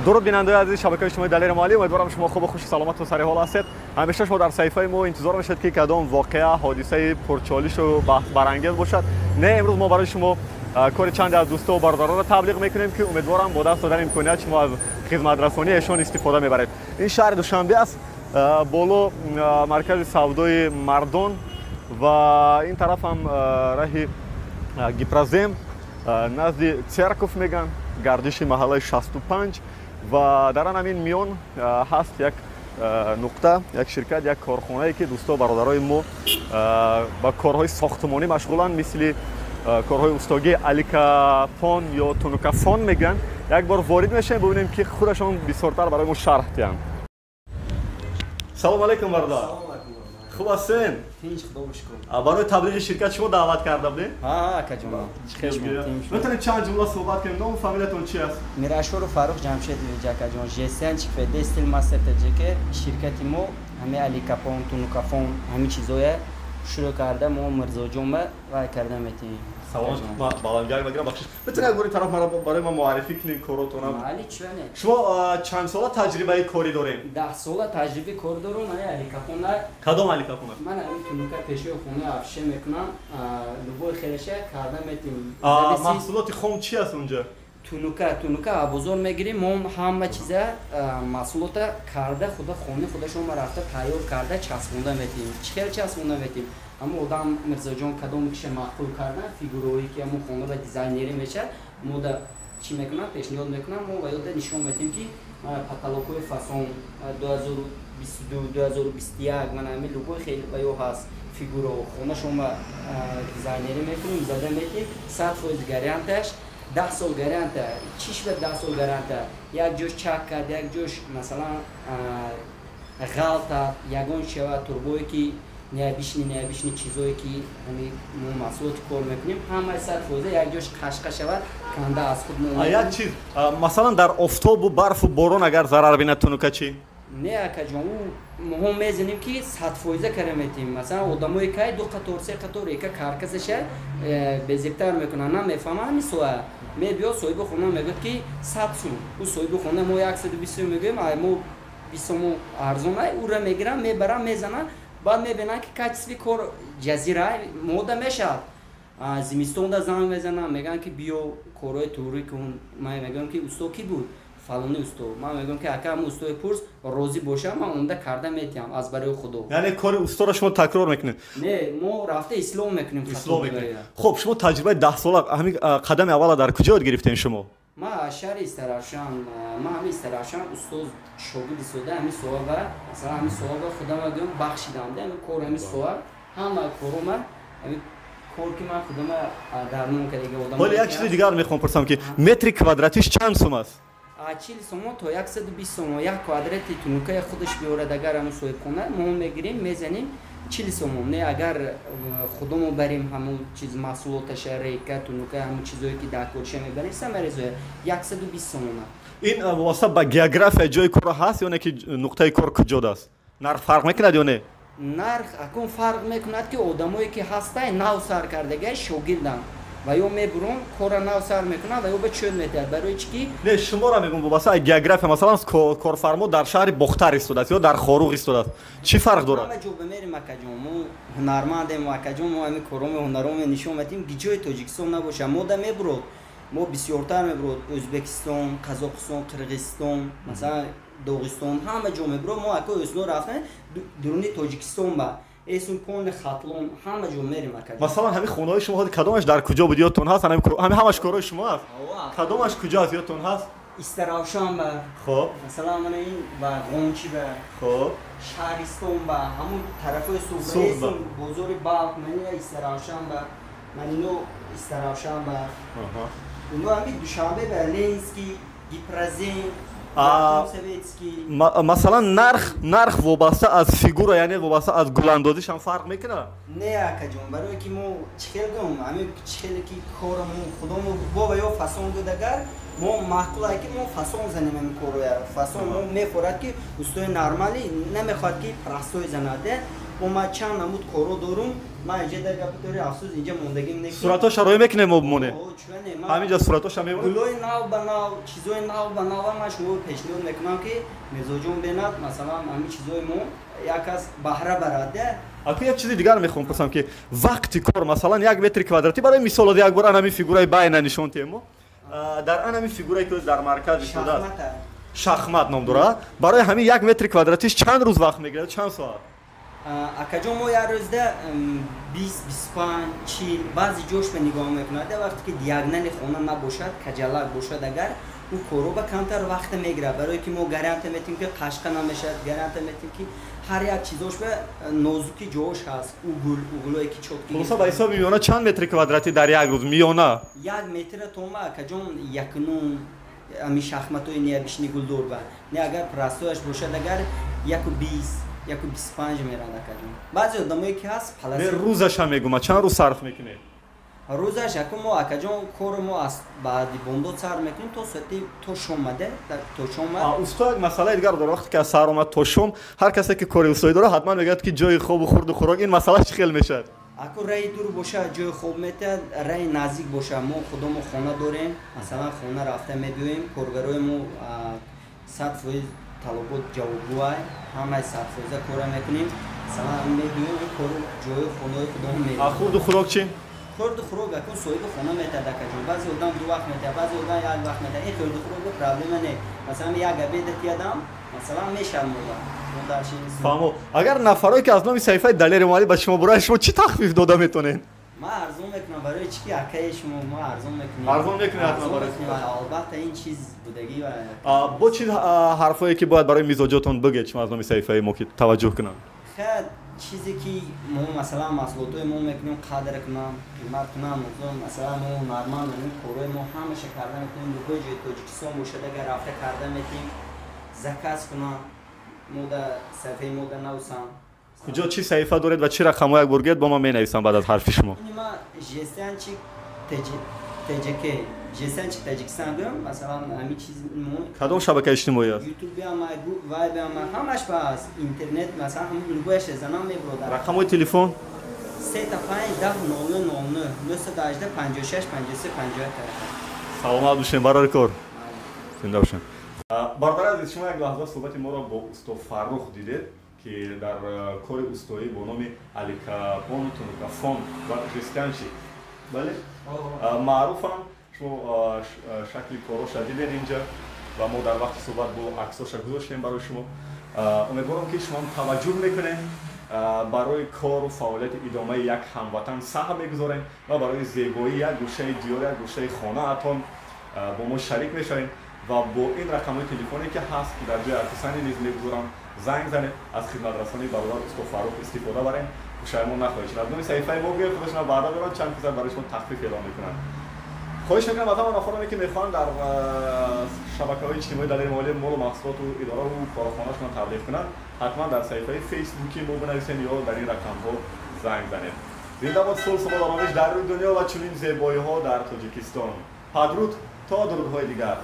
درود بیننده عزیز شبکه اجتماعی دلیر مالی، امیدوارم شما خوب و خوش سلامت و سر حال هستید. همیشه شما در صحیفه ما انتظار باشید که کدام واقعه حادثه پرچالش و بحث برانگیز باشد. نه امروز ما برای شما کار چند از دوستا و برادران را تبلیغ میکنیم که امیدوارم با دست دادن امکانیت شما از خدمت رسانی ایشان استفاده میبرید. این شهر دوشنبه است، بالا مرکز سودای مردان و این طرف هم راه گیپرازم نزد церковь میگن، گردش محله 65 و در همین میان هست یک نقطه، یک شرکت، یک کارخانه‌ای که دوستا برادرای ما با کارهای ساختمانی مشغولن، مثل کارهای استاگی الیکافون یا تونوکافون میگن. یک بار وارد میشیم ببینیم که خودشون بسیارتر برای ما شرح دهند. سلام علیکم برادر. خوب هستین؟ تینش خدا بشکر. برای تبلیغ شرکت شما دعوت کرده بودین؟ ها کجا؟ میتونید چند جمله صحبت کنید؟ نام فامیلتون چی است؟ میراشور فاروق جمشید جاکا جان جسن چی فده استیل ماستر تجکه شرکتی ما همه الیکافون تونوکافون همه چیزای شروع کرده. ما مرزا جمعه و کرده میتونیم. سلام ما بالانگار میگم بخش. میتونید گوری طرف مرا برای ما معرفی کنین کاراتونم؟ علی چونه؟ شما چند سال تجربه کاری دارین؟ 10 سال تجربه کار دارم. من الیکافون کدام الیکافون؟ من این تونوکا پیشو خونه افشه میکنم. لوگو خیرشه کرده میتونیم. محصولات خام چی است اونجا؟ تونوکا بزرگ میگیریم. ما همه چیزا محصولات کرده خدا خونه خودشون ما رفته تیار کرده چسبونده میتونیم. چیکار چسبونده میتونیم؟ اما آدم مرزا جان کدام میشه معقول کردن فیگورویی که همون خونه و دیزاینری میشه مودا چی میکنن پیشنهاد میکنن ما باید نشون بدیم که کاتالوگوی فاسون 2022 2021 من همین لوگوی خیلی باید هست فیگورو خونه شما دیزاینری میکنیم زده میکنیم 100% گارانتش 10 سال گارانته. چیش به 10 سال گارانته؟ یک جوش چک کرد، یک جوش مثلا غلطه، یگان شود توربویی که نیابیشنی چیزایی که همین محصولات کار میکنیم همه 100% یک جوش قشقه شود کنده از خود نمیاد. یک چیز مثلا در آفتاب و برف و باران اگر ضرر بینه تونوکا چی؟ نه کجا ما میزنیم که 100% کار میتیم. مثلا آدمایی که 2 قطار 3 قطار یک کارکسشه بزرگتر میکنن نمیفهمن همین سوه میبیا صاحب خونه میگه که 100 سوم او صاحب خونه ما 120 میگیم ما 20 مو ارزونه او را میگیرن میبرن میزنن بعد میبینن که کچسبی کار جزیره موده میشه. زمستون دا زنگ میزنن میگن که بیو کارهای توری کن. من میگم که استو کی بود؟ فلانی استو. من میگم که اگه هم استوی پرس راضی باشه من اونده کرده میتونم از برای خدا. یعنی کار استو را شما تکرار میکنید؟ نه ما رفته اسلام میکنیم. خب شما تجربه 10 ساله همین قدم اول در کجا یاد گرفتین شما؟ ما شهر استراشان ما همین استراشان استاد شاگرد سوده همین سوال و مثلا همین سوال خدا ما گفتم بخشیدم همین کار همین سوال همه کارو من همین کار که من خودم در نون کردم. ولی یک چیز دیگر میخوام پرسم که متر کوادراتیش چند سوم است؟ 40 سوم تا 120 سوم یک کوادراتی تونوکای خودش بیاره اگر همون سوی کنه ما میگیریم میزنیم 40 سوم. نه اگر خودمون بریم همون چیز محصولاتش ریکه تونوکای همون چیزایی که داکورشه میبریم سمریزه 120 سوم. این واسه با گیوگرافی جای کار هست یا نه که نقطه کار کجا است؟ نرخ فرق میکنه یا نه؟ نرخ اکون فرق میکنه که آدمایی که هستن نو سر کردگی شاگردن و یا میبرون کار نو سر میکنن و یا به چون میتاد برای چی؟ نه شما را میگم واسه گیوگرافی مثلا کارفرما در شهر بختر ایستاده است یا در خاروق ایستاده است چی فرق داره؟ ما جو بمیریم مکجوم ما هنرمندیم مکجوم ما همین کارم هنرم نشون میدیم گیجای تاجیکستان نباشه ما دا میبرود ما بسیارتر میبرود ازبکستان قزاقستان قرغیزستان مثلا داغستان همه جا میبرود ما اکو اسنو رفتن درونی تاجیکستان با اسم کون خطلون همه جا میریم مکجوم. مثلا همین خونه های شما کدامش در کجا بود یادتون هست؟ همش کارهای شما هست؟ کدامش کجاست یادتون هست؟ استراشان با خب مثلا من این و غونچی با خب شهرستان با همون طرفای سوفره بزرگ با من استراشان با من اینو استراشان با اینو همین دوشنبه با لینسکی گیپرازین مثلا نرخ وابسته از فیگور یعنی وابسته از گلاندازیش هم فرق میکنه؟ نه کجون برای که ما چخیل گم همین چخیل که کارمون خودمون با یا فاسون دادگر ما معقوله که ما فاسون زنیم این کارو فاسون ما میفورد که استوی نرمالی نمیخواد که پرستوی زناده ما چند نمود کارو دارم ما اینجا در گپتوری افسوس اینجا موندگیم نکنیم صورتاش روی میکنه ما بمونه همینجا صورتاش هم میمونه گلوی ناو به ناو چیزای ناو به ناو ما شما پیشنهاد میکنم که مزاجون بینات مثلا همین چیزای مو یک از بهره براده اگه یک چیز دیگر میخوام پرسم که وقتی کار مثلا 1 متر کواردراتی برای مثال یک بار انمی فیگورای باین نشون تیمو در انمی فیگورایی که در مرکز شده شахмат نام داره برای همین 1 متر کواردراتیش چند روز وقت میگیره چند ساعت اکجون ما یک روزده 20 25 40 بعضی جوش به نگاه میکنه وقتی که دیاگنال خونه نباشد کجلاک باشد اگر او کارو با کمتر وقت میگیره برای که ما گارانت میتیم که قشقه نمیشه گارانت میتیم که هر یک چیزوش به نازکی جوش هست او گلوی که چوکی خلاص با حساب میونه چند متر کواردراتی در یک روز میونه 1 متر توما اکجون یکنون امی شахматои необычный гулдор ба не агар прастояш бошад агар 120 125 мерад акаҷон баъзе одамое ки ҳаст паласи рӯзаша мегума чанд рӯз сарф мекунед рӯзаш яку мо акаҷон кору мо аз баъди бондод сарф мекунем то соати то шомаде то шома усто як масъалаи дигар дора вақте ки аз сар омад то шом ҳар касе ки кори устоӣ дора ҳатман мегӯяд ки ҷои хобу хурду хӯрок ин масъала чӣ хел мешавад ако раи дур боша ҷои хоб метад раи наздик боша мо худомо хона дорем масалан хона рафта медоем коргарои мо 100% талабот ҷавобгӯай ҳамаи 100% кора мекунем масалан медоем кору ҷои хонаи худомо медоем хурду хӯрок чӣ хурду хӯрок акун соҳиби хона метад акаҷон баъзе одам 2 вақт метад баъзе одам 1 вақт метад ин хурду хӯрок проблема не масалан як обедат ядам масалан мешармода фаҳмо агар нафарое ки аз номи саҳифаи далери моалӣ ба шумо бурае шумо чӣ тахфиф дода метонед ма арзон мекунам барои чӣ ки акаи шумо ма арзон мекунем арзон мекунед ҳатман барои албатта ин чиз будагӣ бо чӣ ҳарфое ки бояд барои мизоҷотон бигед шумо аз номи саҳифаи мо ки таваҷҷӯҳ кунам хеле чизе ки мо масалан маҳсулотои мо мекунем қадр кунам қимат кунам масалан мо нормал корои мо ҳамаша карда мекунем любой ҷои тоҷикистон бошад агар рафта карда метем заказ кунам мода саҳифаи мода нависам куҷо чӣ саҳифа доред ва чӣ рақамҳо як бор гӯед бо ман менависам баъд аз ҳарфи шумо ма жестянчи тҷк жестянчи таҷикистон гӯям масалан ҳами чиз кадом шабакаи иҷтимоӣ аст ютуби ама вайби ама ҳамаш бааст интернет масалан ҳамин гулгӯяш занам мебиродар рақамҳои телефон 35 саломат бошем барори кор зинда бошем бардор азиз шумо як лаҳза суҳбати моро бо усто фаррух дидед ки дар кори устоӣ бо номи аликапон тунукафон ва жестянчи бале маъруфам шумо шакли короша дидед инҷа ва мо дар вақти суҳбат бо аксоша гузоштем барои шумо умедворам ки шумо таваҷҷӯҳ мекунед барои кору фаъолияти идомаи як ҳамватан саҳм мегузорем ва барои зебоии як гӯшаи диёр як гӯшаи хонаатон бо мо шарик мешавем ва бо ин рақамҳои телефоне ки ҳаст ки дар ҷои арписани низ мегузорам занг занед аз хидматрасони бародар усто фаррух истифода барем гӯшаимон нахоҳед шуд аз номи саҳифаи мо биёед худашон ваъда дорад чанд фисад барои шумо тахфиф эълон мекунанд хоҳиш мекунам аз ҳамон нафароне ки мехоҳанд дар шабакаҳои иҷтимоии далери молии молу маҳсулоту идораву корхонашон таблиғ кунанд ҳатман дар саҳифаи фейсбуки мо бинависед ё дар ин рақамҳо занг занед зиндабод сулҳ собод оромиш дар рӯи дунё ва чунин зебоиҳо дар тоҷикистон падруд то дурудҳои дигар